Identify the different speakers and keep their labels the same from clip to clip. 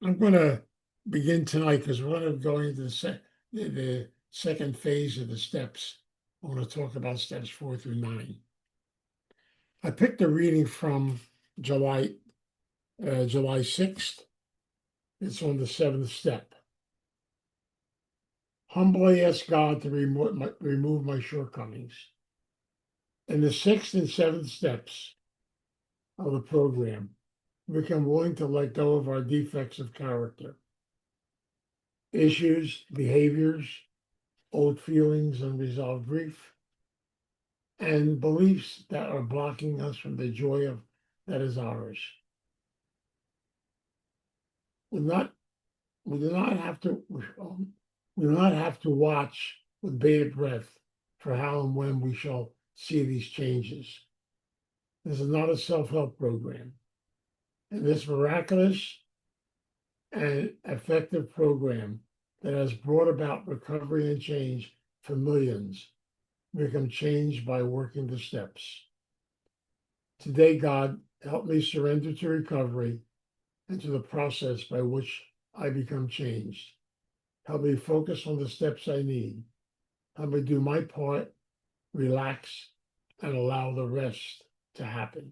Speaker 1: I'm going to begin tonight because we're going to go into the second phase of the steps. I want to talk about steps 4 through 9. I picked a reading from July July 6th. It's on the seventh step. Humbly ask God to remove my shortcomings. In the sixth and seventh steps of the program, we become willing to let go of our defects of character, issues, behaviors, old feelings, unresolved grief, and beliefs that are blocking us from the joy of that is ours. We not we do not have to we do not have to watch with bated breath for how and when we shall see these changes. This is not a self-help program. And this miraculous and effective program that has brought about recovery and change for millions become changed by working the steps. Today, God, help me surrender to recovery and to the process by which I become changed. Help me focus on the steps I need. Help me do my part, relax, and allow the rest to happen.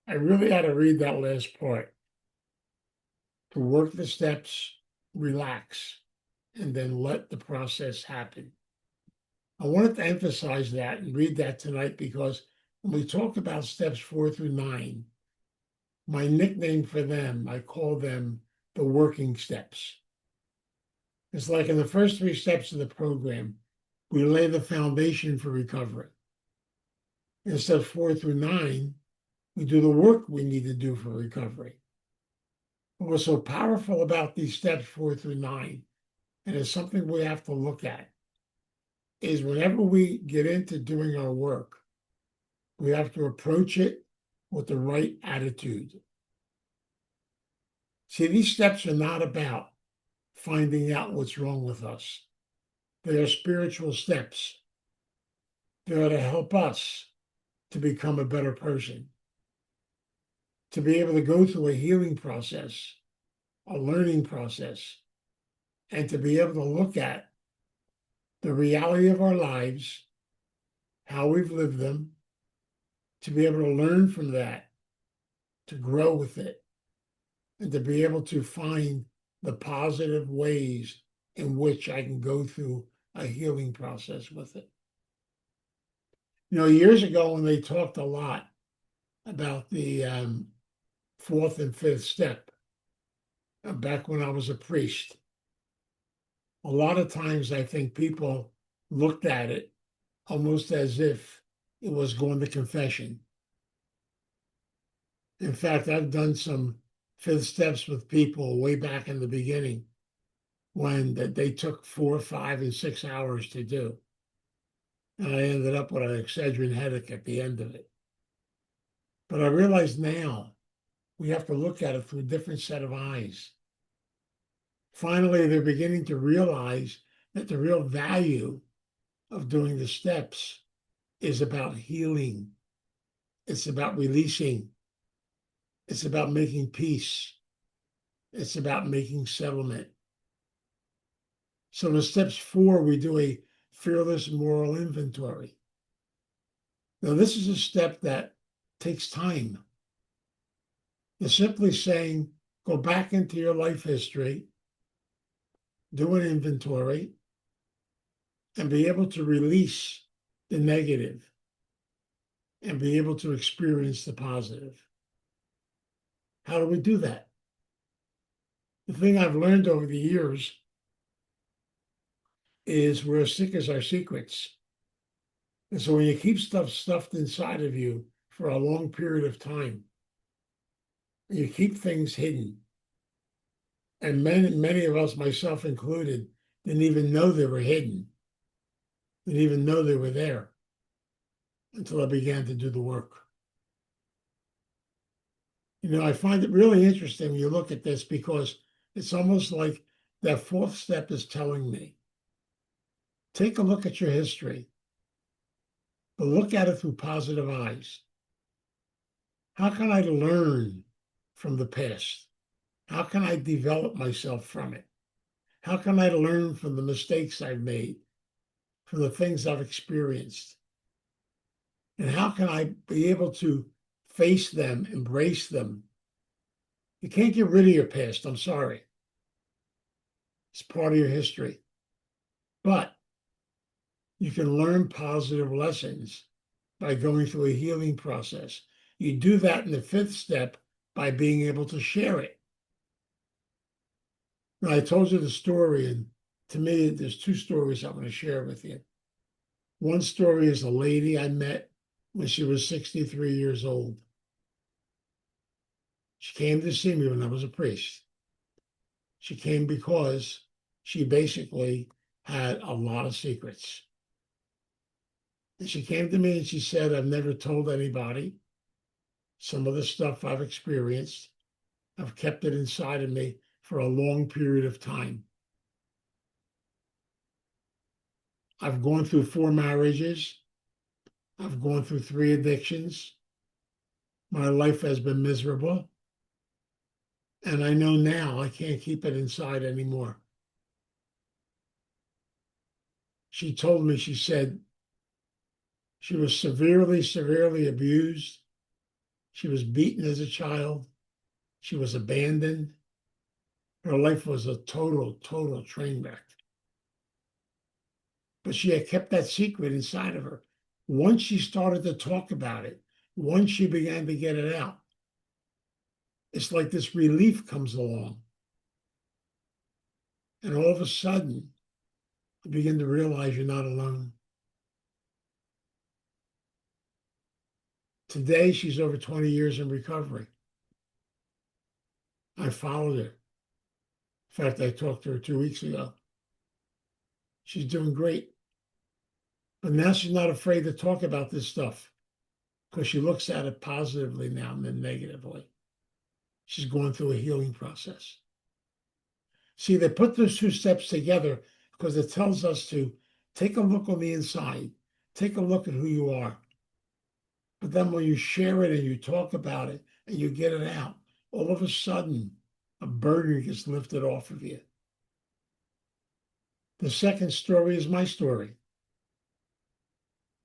Speaker 1: I really had to read that last part. To work the steps, relax, and then let the process happen. I wanted to emphasize that and read that tonight because when we talk about steps 4 through 9, my nickname for them, I call them the working steps. It's like in the first 3 steps of the program, we lay the foundation for recovery. In steps 4 through 9, we do the work we need to do for recovery. What's so powerful about these steps 4 through 9, and it's something we have to look at, is whenever we get into doing our work, we have to approach it with the right attitude. See, these steps are not about finding out what's wrong with us. They are spiritual steps. They are to help us to become a better person, to be able to go through a healing process, a learning process, and to be able to look at the reality of our lives, how we've lived them, to be able to learn from that, to grow with it, and to be able to find the positive ways in which I can go through a healing process with it. Years ago when they talked a lot about the fourth and fifth step, back when I was a priest, a lot of times I think people looked at it almost as if it was going to confession. In fact, I've done some fifth steps with people way back in the beginning when they took 4, 5, and 6 hours to do. And I ended up with an Excedrin headache at the end of it. But I realize now we have to look at it through a different set of eyes. Finally, they're beginning to realize that the real value of doing the steps is about healing. It's about releasing. It's about making peace. It's about making settlement. So in steps 4, we do a fearless moral inventory. Now, this is a step that takes time. It's simply saying, go back into your life history, do an inventory, and be able to release the negative and be able to experience the positive. How do we do that? The thing I've learned over the years is we're as sick as our secrets. And so when you keep stuff stuffed inside of you for a long period of time, you keep things hidden. And many of us, myself included, didn't even know they were hidden, didn't even know they were there until I began to do the work. I find it really interesting when you look at this because it's almost like that fourth step is telling me, take a look at your history, but look at it through positive eyes. How can I learn from the past? How can I develop myself from it? How can I learn from the mistakes I've made, from the things I've experienced? And how can I be able to face them, embrace them? You can't get rid of your past. I'm sorry. It's part of your history. But you can learn positive lessons by going through a healing process. You do that in the fifth step by being able to share it. Now, I told you the story, and to me, there's two stories I'm going to share with you. One story is a lady I met when she was 63 years old. She came to see me when I was a priest. She came because she basically had a lot of secrets. And she came to me and she said, I've never told anybody some of the stuff I've experienced. I've kept it inside of me for a long period of time. I've gone through 4 marriages. I've gone through 3 addictions. My life has been miserable. And I know now I can't keep it inside anymore. She told me, she said, she was severely, severely abused. She was beaten as a child. She was abandoned. Her life was a total, total train wreck. But she had kept that secret inside of her. Once she started to talk about it, once she began to get it out, it's like this relief comes along. And all of a sudden, you begin to realize you're not alone. Today, she's over 20 years in recovery. I followed her. In fact, I talked to her 2 weeks ago. She's doing great. But now she's not afraid to talk about this stuff because she looks at it positively now and then negatively. She's going through a healing process. See, they put those 2 steps together because it tells us to take a look on the inside, take a look at who you are. But then when you share it and you talk about it and you get it out, all of a sudden, a burden gets lifted off of you. The second story is my story.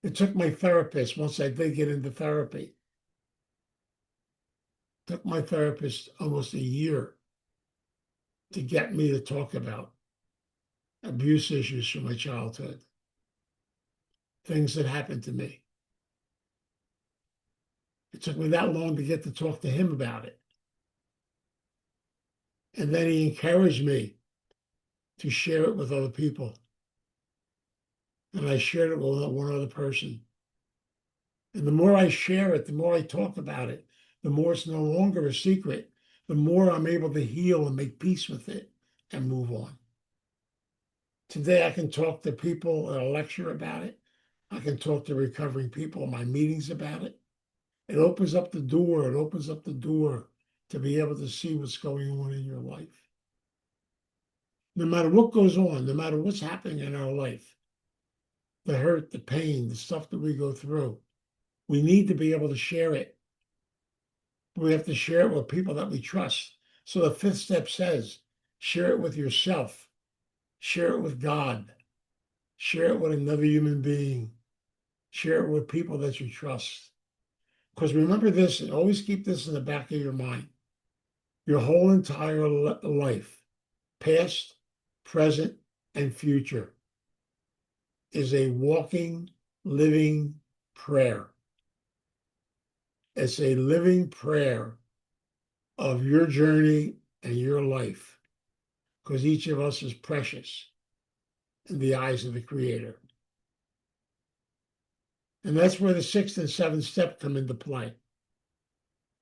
Speaker 1: It took my therapist, once I did get into therapy, took my therapist almost a year to get me to talk about abuse issues from my childhood, things that happened to me. It took me that long to get to talk to him about it. And then he encouraged me to share it with other people. And I shared it with one other person. And the more I share it, the more I talk about it, the more it's no longer a secret, the more I'm able to heal and make peace with it and move on. Today, I can talk to people at a lecture about it. I can talk to recovering people in my meetings about it. It opens up the door. It opens up the door to be able to see what's going on in your life. No matter what goes on, no matter what's happening in our life, the hurt, the pain, the stuff that we go through, we need to be able to share it. We have to share it with people that we trust. So the 5th step says, share it with yourself, share it with God, share it with another human being, share it with people that you trust. Because remember this, and always keep this in the back of your mind. Your whole entire life, past, present, and future, is a walking, living prayer. It's a living prayer of your journey and your life, because each of us is precious in the eyes of the Creator. And that's where the 6th and 7th step come into play,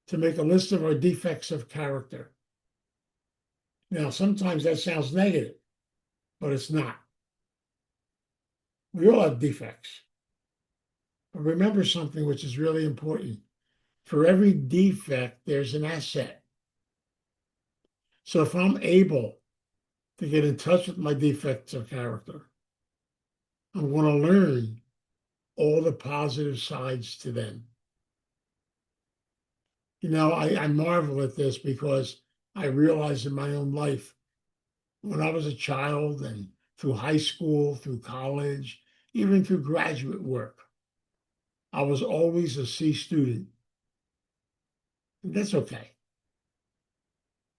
Speaker 1: to make a list of our defects of character. Now, sometimes that sounds negative, but it's not. We all have defects. But remember something which is really important. For every defect, there's an asset. So if I'm able to get in touch with my defects of character, I'm going to learn all the positive sides to them. You know, I marvel at this because I realized in my own life when I was a child and through high school, through college, even through graduate work, I was always a C student. And that's okay.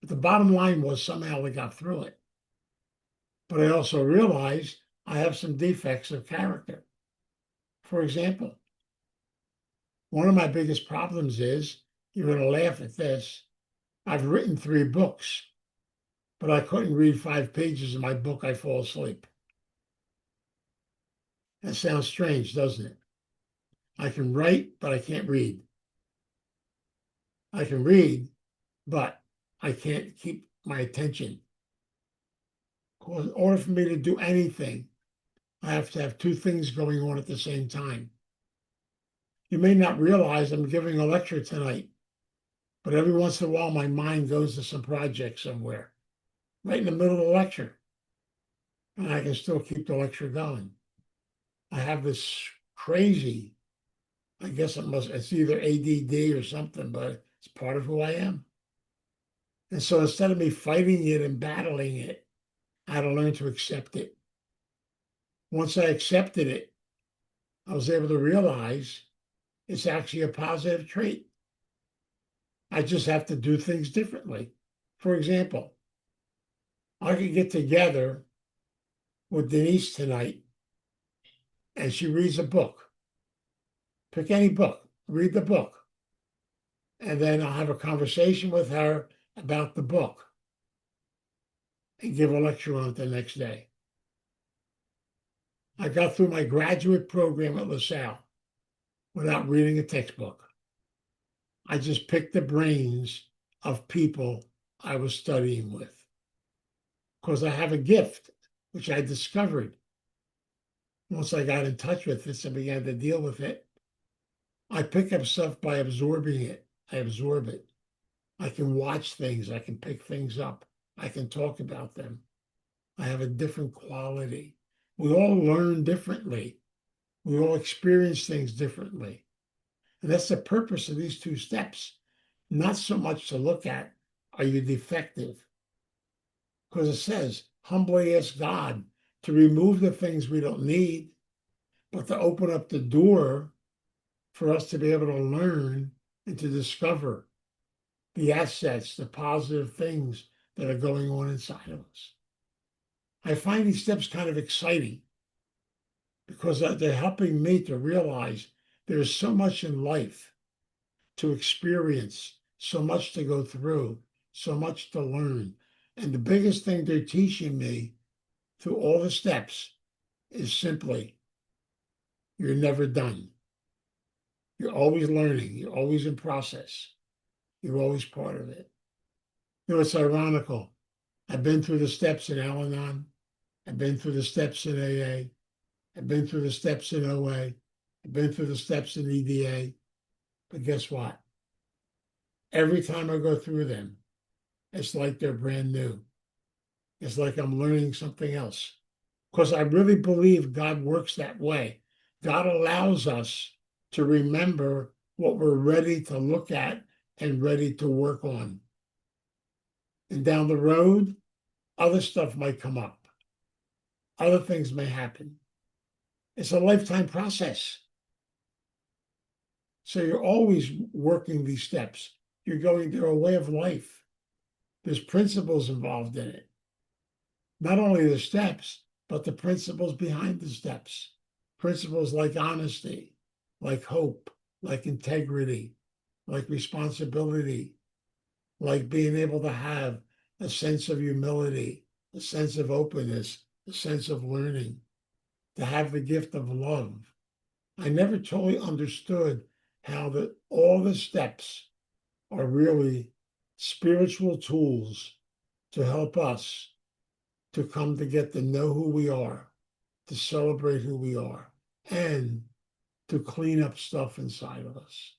Speaker 1: But the bottom line was somehow I got through it. But I also realized I have some defects of character. For example, one of my biggest problems is, you're going to laugh at this, I've written 3 books, but I couldn't read 5 pages of my book, I fall asleep. That sounds strange, doesn't it? I can write, but I can't read. I can read, but I can't keep my attention. Because in order for me to do anything, I have to have 2 things going on at the same time. You may not realize I'm giving a lecture tonight, but every once in a while my mind goes to some project somewhere, right in the middle of the lecture, and I can still keep the lecture going. I have this crazy, I guess it's either ADD or something, but it's part of who I am. And so instead of me fighting it and battling it, I had to learn to accept it. Once I accepted it, I was able to realize it's actually a positive trait. I just have to do things differently. For example, I could get together with Denise tonight and she reads a book. Pick any book, read the book. And then I'll have a conversation with her about the book and give a lecture on it the next day. I got through my graduate program at LaSalle without reading a textbook. I just picked the brains of people I was studying with because I have a gift, which I discovered once I got in touch with this and began to deal with it. I pick up stuff by absorbing it. I absorb it. I can watch things. I can pick things up. I can talk about them. I have a different quality. We all learn differently. We all experience things differently. And that's the purpose of these 2 steps. Not so much to look at, are you defective? Because it says, humbly ask God to remove the things we don't need, but to open up the door for us to be able to learn and to discover the assets, the positive things that are going on inside of us. I find these steps kind of exciting because they're helping me to realize there's so much in life to experience, so much to go through, so much to learn. And the biggest thing they're teaching me through all the steps is simply, you're never done. You're always learning. You're always in process. You're always part of it. You know, it's ironical. I've been through the steps in Al-Anon. I've been through the steps in AA. I've been through the steps in OA. I've been through the steps in EDA. But guess what? Every time I go through them, it's like they're brand new. It's like I'm learning something else. Because I really believe God works that way. God allows us to remember what we're ready to look at and ready to work on. And down the road, other stuff might come up. Other things may happen. It's a lifetime process. So you're always working these steps. You're going through a way of life. There's principles involved in it. Not only the steps, but the principles behind the steps. Principles like honesty, like hope, like integrity, like responsibility, like being able to have a sense of humility, a sense of openness, a sense of learning, to have the gift of love. I never totally understood how all the steps are really spiritual tools to help us to come to get to know who we are, to celebrate who we are, and to clean up stuff inside of us.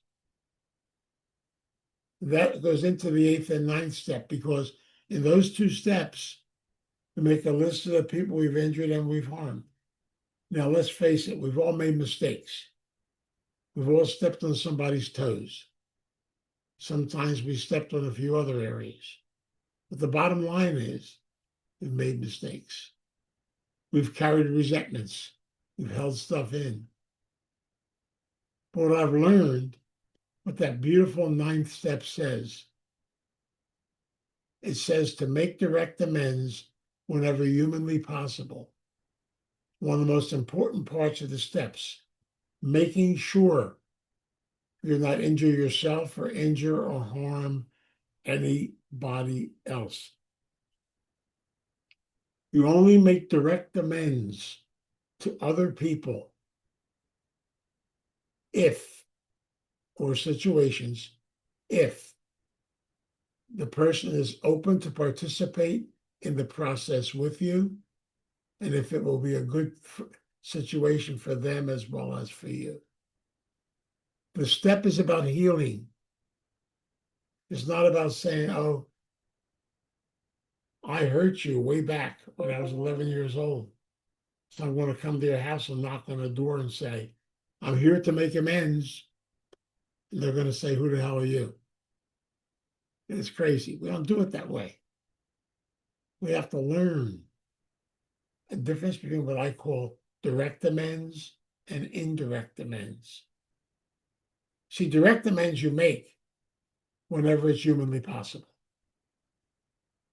Speaker 1: That goes into the 8th and 9th step, because in those 2 steps, we make a list of the people we've injured and we've harmed. Now, let's face it, we've all made mistakes. We've all stepped on somebody's toes. Sometimes we stepped on a few other areas. But the bottom line is we've made mistakes. We've carried resentments. We've held stuff in. But what I've learned, what that beautiful ninth step says, it says to make direct amends whenever humanly possible. One of the most important parts of the steps, making sure you're not injure yourself or injure or harm anybody else. You only make direct amends to other people if, or situations, if the person is open to participate in the process with you, and if it will be a good situation for them as well as for you. The step is about healing. It's not about saying, oh, I hurt you way back when I was 11 years old. So I'm going to come to your house and knock on the door and say, I'm here to make amends. And they're going to say, who the hell are you? And it's crazy. We don't do it that way. We have to learn a difference between what I call direct amends and indirect amends. See, direct amends you make whenever it's humanly possible.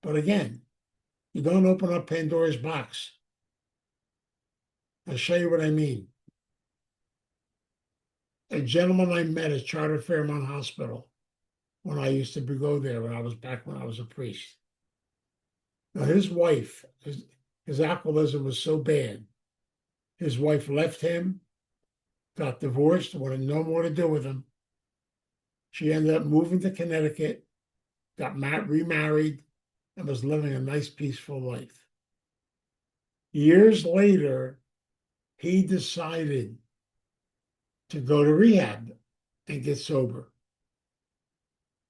Speaker 1: But again, you don't open up Pandora's box. I'll show you what I mean. A gentleman I met at Charter Fairmont Hospital when I used to go there when I was a priest. Now his wife, his alcoholism was so bad. His wife left him, got divorced, wanted no more to do with him. She ended up moving to Connecticut, got remarried, and was living a nice, peaceful life. Years later, he decided to go to rehab and get sober.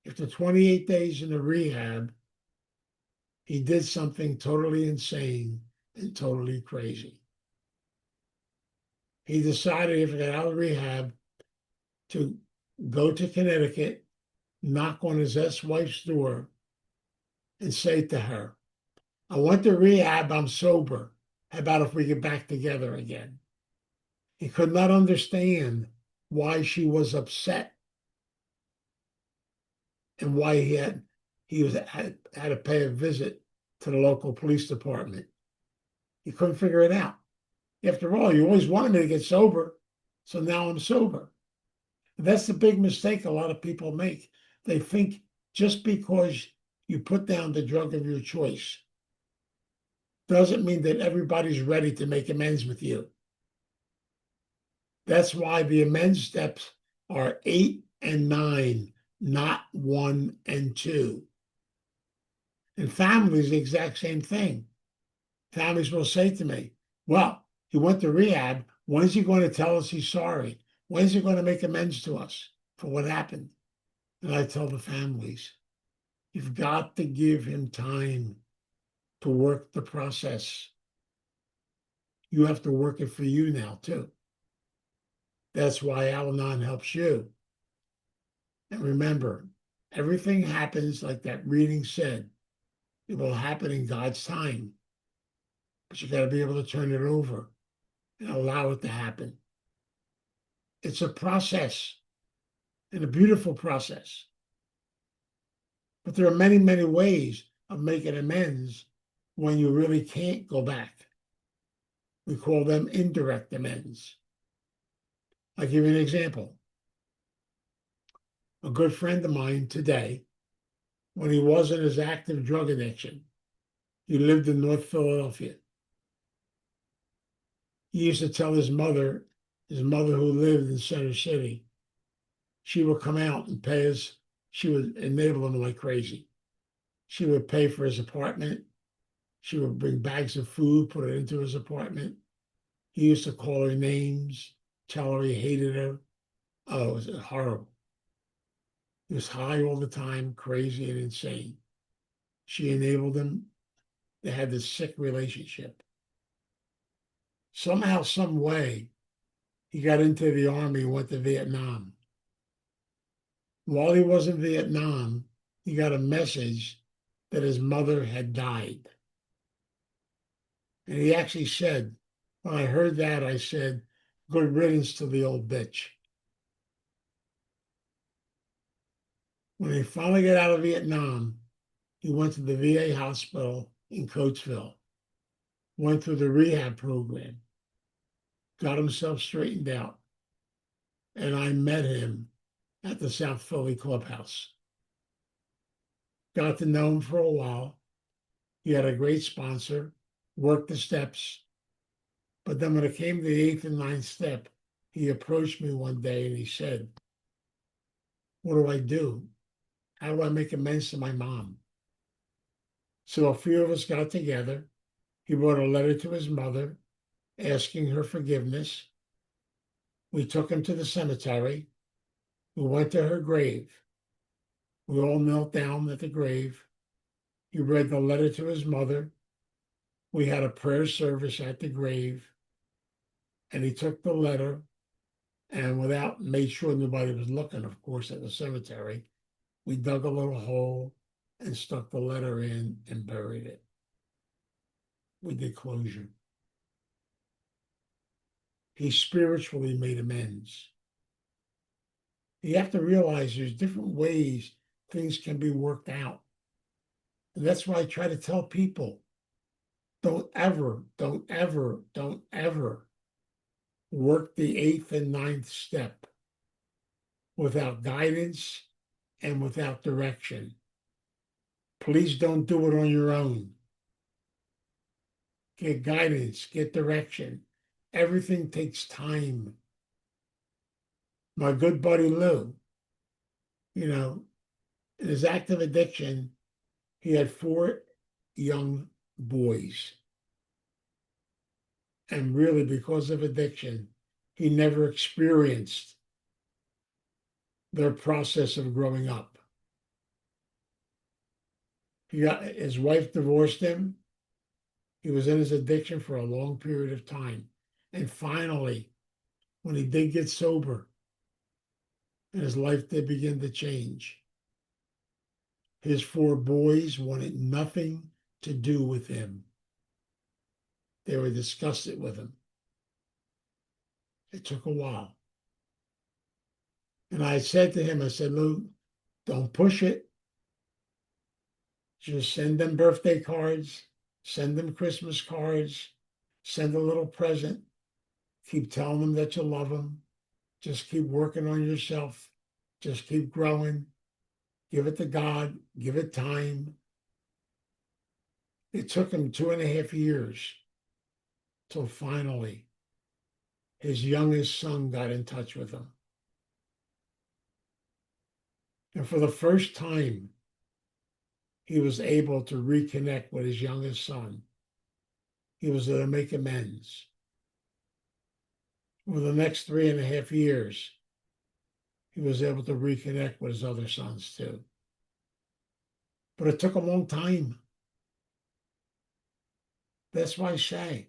Speaker 1: After 28 days in the rehab, he did something totally insane and totally crazy. He decided if he got out of rehab to go to Connecticut, knock on his ex-wife's door, and say to her, I went to rehab, I'm sober. How about if we get back together again? He could not understand why she was upset and why he had to pay a visit to the local police department. He couldn't figure it out. After all, you always wanted me to get sober, so now I'm sober. And that's the big mistake a lot of people make. They think just because you put down the drug of your choice doesn't mean that everybody's ready to make amends with you. That's why the amends steps are 8 and 9, not 1 and 2. And families, the exact same thing. Families will say to me, well, he went to rehab. When is he going to tell us he's sorry? When is he going to make amends to us for what happened? And I tell the families, you've got to give him time to work the process. You have to work it for you now, too. That's why Al-Anon helps you. And remember, everything happens like that reading said. It will happen in God's time. But you got to be able to turn it over and allow it to happen. It's a process, and a beautiful process. But there are many, many ways of making amends when you really can't go back. We call them indirect amends. I'll give you an example. A good friend of mine today, when he was in his active drug addiction, he lived in North Philadelphia. He used to tell his mother who lived in Center City, she would come out and pay us. She would enable him like crazy. She would pay for his apartment. She would bring bags of food, put it into his apartment. He used to call her names, tell her he hated her. Oh, it was horrible. He was high all the time, crazy and insane. She enabled him. They had this sick relationship. Somehow, some way, he got into the army and went to Vietnam. While he was in Vietnam, he got a message that his mother had died. And he actually said, when I heard that, I said, good riddance to the old bitch. When he finally got out of Vietnam, he went to the VA hospital in Coatesville, went through the rehab program, got himself straightened out, and I met him at the South Philly clubhouse. Got to know him for a while. He had a great sponsor, worked the steps. But then when it came to the eighth and ninth step, he approached me one day and he said, what do I do? How do I make amends to my mom? So a few of us got together. He wrote a letter to his mother asking her forgiveness. We took him to the cemetery. We went to her grave. We all knelt down at the grave. He read the letter to his mother. We had a prayer service at the grave. And he took the letter and made sure nobody was looking, of course, at the cemetery, we dug a little hole and stuck the letter in and buried it. We did closure. He spiritually made amends. You have to realize there's different ways things can be worked out. And that's why I try to tell people, don't ever work the eighth and ninth step without guidance and without direction. Please don't do it on your own. Get guidance, get direction. Everything takes time. My good buddy Lou, in his active addiction, he had 4 young boys. And really, because of addiction, he never experienced their process of growing up. His wife divorced him. He was in his addiction for a long period of time. And finally, when he did get sober, and his life did begin to change, his 4 boys wanted nothing to do with him. They were disgusted with him. It took a while. And I said to him, I said, Lou, don't push it. Just send them birthday cards, send them Christmas cards, send a little present. Keep telling them that you love them. Just keep working on yourself. Just keep growing. Give it to God. Give it time. It took him 2.5 years till finally his youngest son got in touch with him. And for the first time, he was able to reconnect with his youngest son. He was able to make amends. For the next 3.5 years, he was able to reconnect with his other sons too. But it took a long time. That's why I say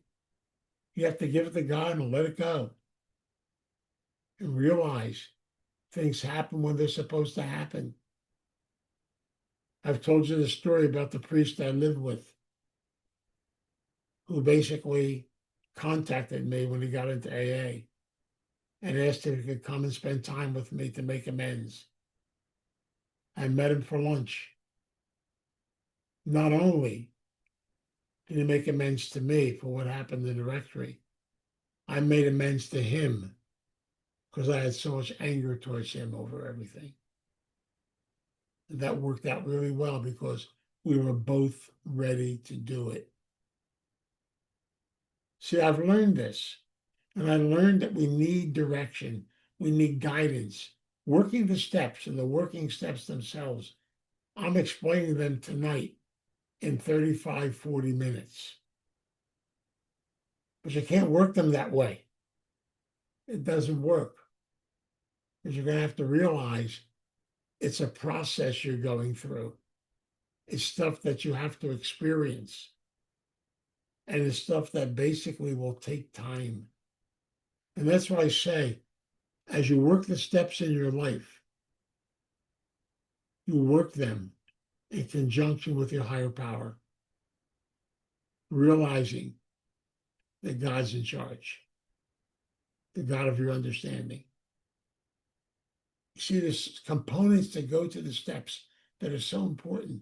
Speaker 1: you have to give it to God and let it go. And realize things happen when they're supposed to happen. I've told you the story about the priest I lived with, who basically contacted me when he got into AA and asked if he could come and spend time with me to make amends. I met him for lunch. Not only did he make amends to me for what happened in the rectory, I made amends to him because I had so much anger towards him over everything. And that worked out really well because we were both ready to do it. See, I've learned this, and I learned that we need direction. We need guidance. Working the steps and the working steps themselves, I'm explaining them tonight in 35, 40 minutes. But you can't work them that way. It doesn't work. Because you're going to have to realize it's a process you're going through. It's stuff that you have to experience. And it's stuff that basically will take time. And that's why I say, as you work the steps in your life, you work them in conjunction with your higher power, realizing that God's in charge, the God of your understanding. You see, there's components that go to the steps that are so important.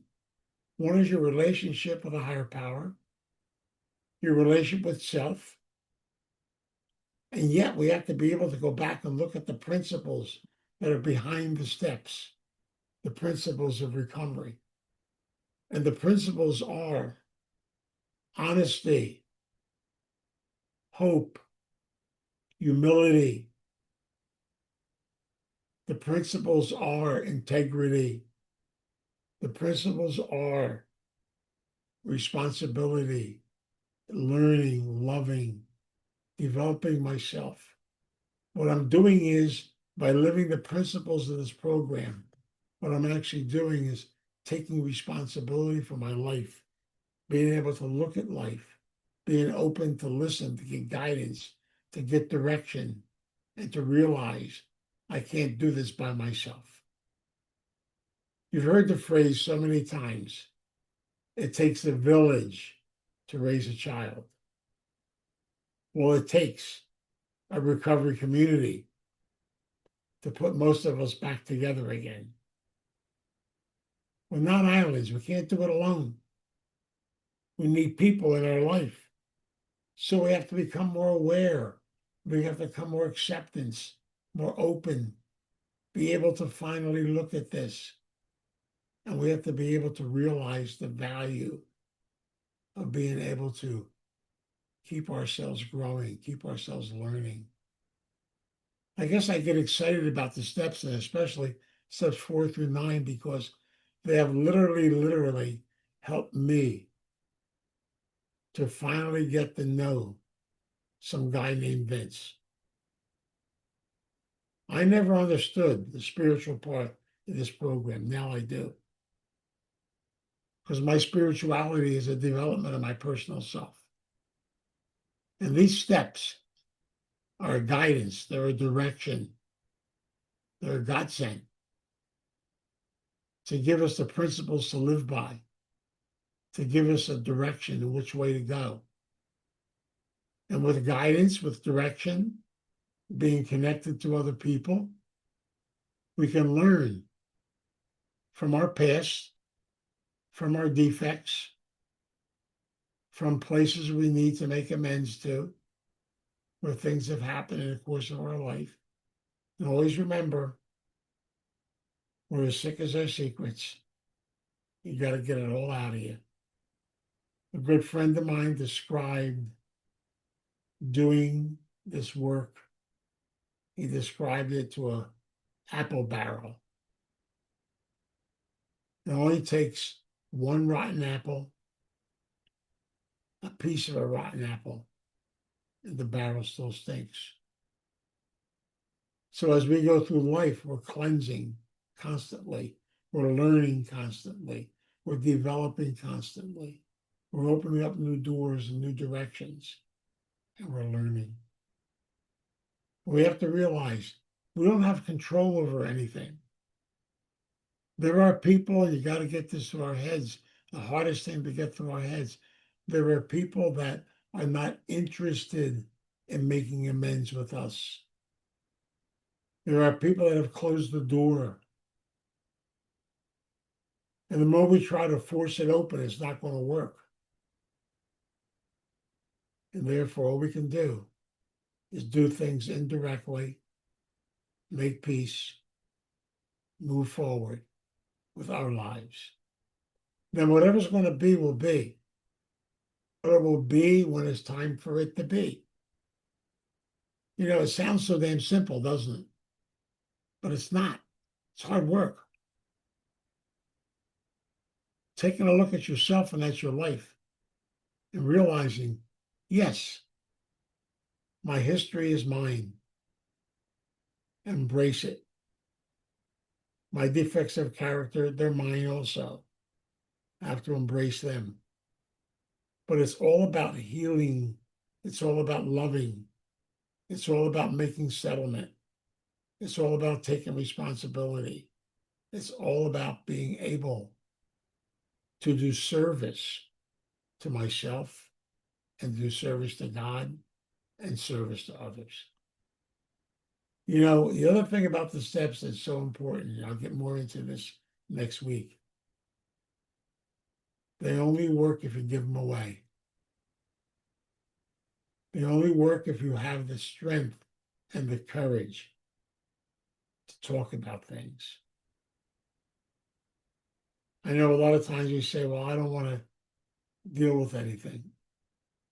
Speaker 1: One is your relationship with a higher power, your relationship with self, and yet we have to be able to go back and look at the principles that are behind the steps, the principles of recovery. And the principles are honesty, hope, humility. The principles are integrity. The principles are responsibility, learning, loving, developing myself. What I'm doing is, by living the principles of this program, what I'm actually doing is taking responsibility for my life, being able to look at life, being open to listen, to get guidance, to get direction, and to realize I can't do this by myself. You've heard the phrase so many times, it takes a village to raise a child. Well, it takes a recovery community to put most of us back together again. We're not islands. We can't do it alone. We need people in our life. So we have to become more aware. We have to become more acceptance, more open, be able to finally look at this. And we have to be able to realize the value of being able to keep ourselves growing, keep ourselves learning. I guess I get excited about the steps, and especially steps 4 through 9, because they have literally helped me to finally get to know some guy named Vince. I never understood the spiritual part of this program. Now I do. Because my spirituality is a development of my personal self. And these steps are a guidance, they're a direction, they're a godsend to give us the principles to live by, to give us a direction in which way to go. And with guidance, with direction, being connected to other people, we can learn from our past, from our defects, from places we need to make amends to, where things have happened in the course of our life. And always remember, we're as sick as our secrets. You got to get it all out of you. A good friend of mine described doing this work. He described it to a apple barrel. It only takes one rotten apple, a piece of a rotten apple, and the barrel still stinks. So as we go through life, we're cleansing constantly. We're learning constantly. We're developing constantly. We're opening up new doors and new directions, and we're learning. We have to realize we don't have control over anything. There are people, you got to get this through our heads, the hardest thing to get through our heads. There are people that are not interested in making amends with us. There are people that have closed the door. And the more we try to force it open, it's not going to work. And therefore, all we can do is do things indirectly, make peace, move forward with our lives. Then whatever's going to be will be. But it will be when it's time for it to be. You know, it sounds so damn simple, doesn't it? But it's not. It's hard work. Taking a look at yourself and at your life and realizing, yes, my history is mine. Embrace it. My defects of character, they're mine also. I have to embrace them. But it's all about healing. It's all about loving. It's all about making settlement. It's all about taking responsibility. It's all about being able to do service to myself and do service to God and service to others. You know, the other thing about the steps that's so important, and I'll get more into this next week, they only work if you give them away. They only work if you have the strength and the courage to talk about things. I know a lot of times we say, well, I don't want to deal with anything.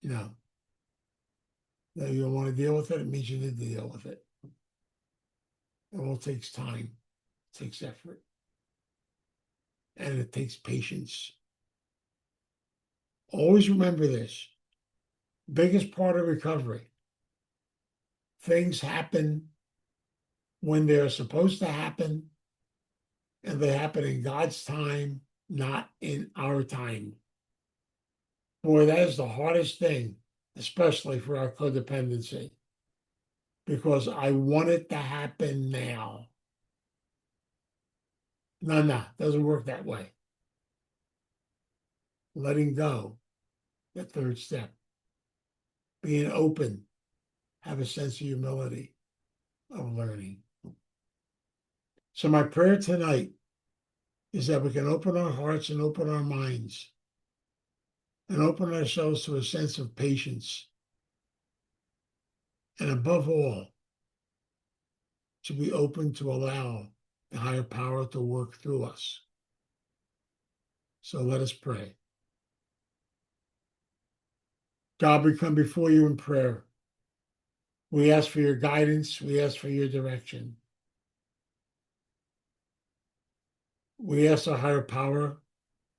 Speaker 1: No. No, you don't want to deal with it, it means you need to deal with it. It all takes time, it takes effort, and it takes patience. Always remember this. Biggest part of recovery. Things happen when they're supposed to happen, and they happen in God's time, not in our time. Boy, that is the hardest thing, especially for our codependency, because I want it to happen now. No, doesn't work that way. Letting go, the third step. Being open, have a sense of humility, of learning. So my prayer tonight is that we can open our hearts and open our minds and open ourselves to a sense of patience. And above all, to be open to allow the higher power to work through us. So let us pray. God, we come before you in prayer. We ask for your guidance. We ask for your direction. We ask our higher power,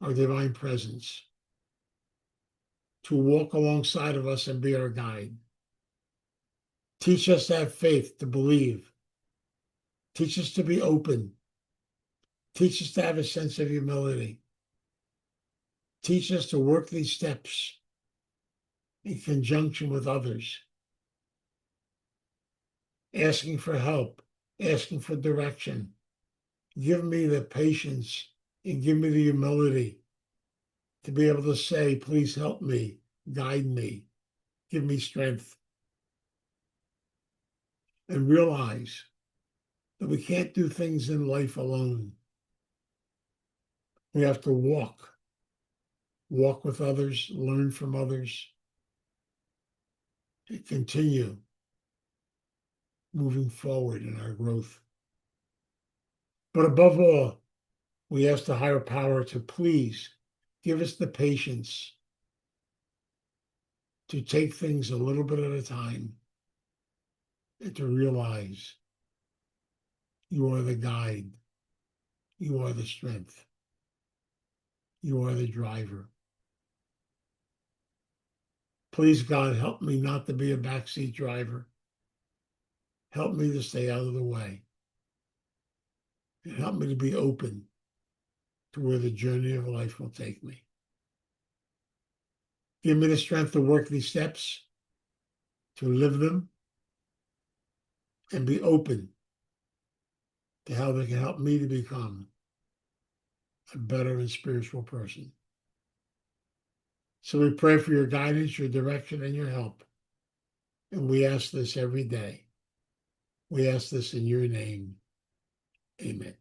Speaker 1: our divine presence, to walk alongside of us and be our guide. Teach us to have faith, to believe. Teach us to be open. Teach us to have a sense of humility. Teach us to work these steps in conjunction with others, asking for help, asking for direction. Give me the patience and give me the humility to be able to say, please help me, guide me, give me strength. And realize that we can't do things in life alone. We have to walk with others, learn from others, and continue moving forward in our growth. But above all, we ask the higher power to please give us the patience to take things a little bit at a time and to realize you are the guide, you are the strength, you are the driver. Please, God, help me not to be a backseat driver. Help me to stay out of the way. And help me to be open to where the journey of life will take me. Give me the strength to work these steps, to live them, and be open to how they can help me to become a better and spiritual person. So we pray for your guidance, your direction, and your help. And we ask this every day. We ask this in your name. Amen.